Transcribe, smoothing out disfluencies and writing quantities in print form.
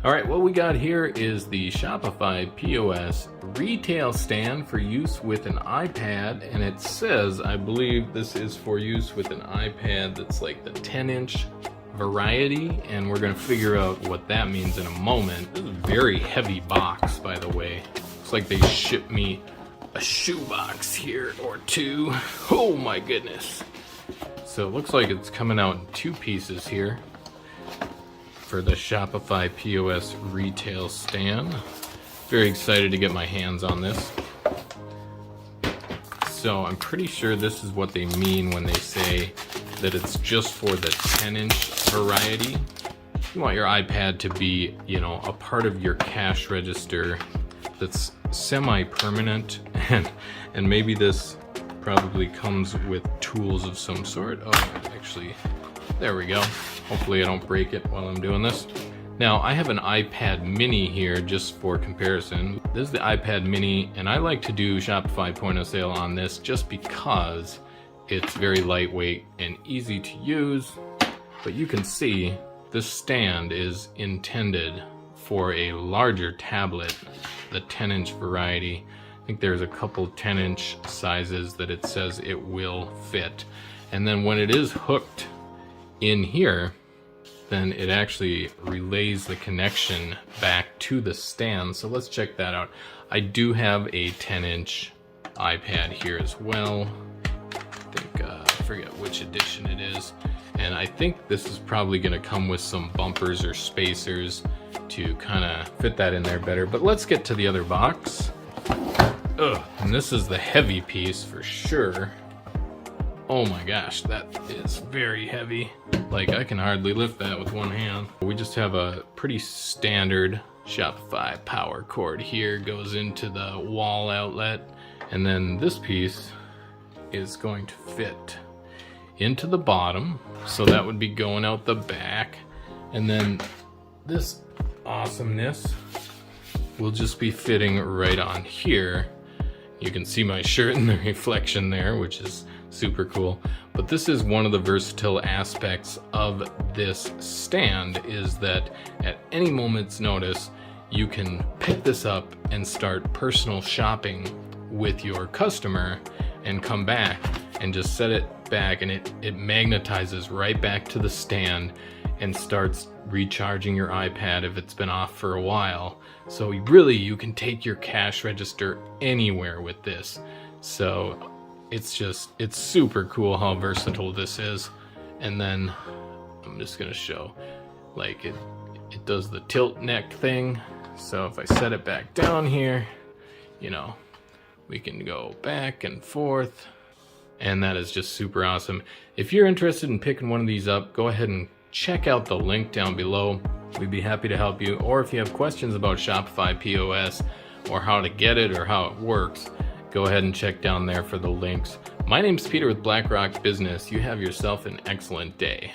All right, what we got here is the Shopify POS Retail Stand for use with an iPad, and it says, I believe this is for use with an iPad that's like the 10-inch variety, and we're gonna figure out what that means in a moment. This is a very heavy box, by the way. Looks like they shipped me a shoebox here or two. Oh my goodness. So it looks like it's coming out in two pieces here for the Shopify POS Retail Stand. Very excited to get my hands on this. So I'm pretty sure this is what they mean when they say that it's just for the 10-inch variety. You want your iPad to be, you know, a part of your cash register that's semi-permanent, and maybe this probably comes with tools of some sort. Oh, actually, there we go. Hopefully I don't break it while I'm doing this. Now, I have an iPad mini here just for comparison. This is the iPad mini, and I like to do Shopify point of sale on this just because it's very lightweight and easy to use. But you can see this stand is intended for a larger tablet, the 10-inch variety. I think there's a couple 10-inch sizes that it says it will fit. And then when it is hooked in here, then it actually relays the connection back to the stand. So let's check that out. I do have a 10-inch iPad here as well. I think, I forget which edition it is. And I think this is probably gonna come with some bumpers or spacers to kind of fit that in there better. But let's get to the other box. Ugh, and this is the heavy piece for sure. Oh my gosh, that is very heavy. Like, I can hardly lift that with one hand. We just have a pretty standard Shopify power cord here, goes into the wall outlet, and then this piece is going to fit into the bottom, so that would be going out the back, and then this awesomeness will just be fitting right on here. You can see my shirt in the reflection there, which is super cool. But this is one of the versatile aspects of this stand, is that at any moment's notice you can pick this up and start personal shopping with your customer and come back and just set it back, and it magnetizes right back to the stand and starts recharging your iPad if it's been off for a while. So really, you can take your cash register anywhere with this. So it's super cool how versatile this is. And then I'm just gonna show, like, it does the tilt neck thing. So if I set it back down here, you know, we can go back and forth, and that is just super awesome. If you're interested in picking one of these up, go ahead and check out the link down below. We'd be happy to help you. Or if you have questions about Shopify POS or how to get it or how it works, go ahead and check down there for the links. My name's Peter with BlackRock Business. You have yourself an excellent day.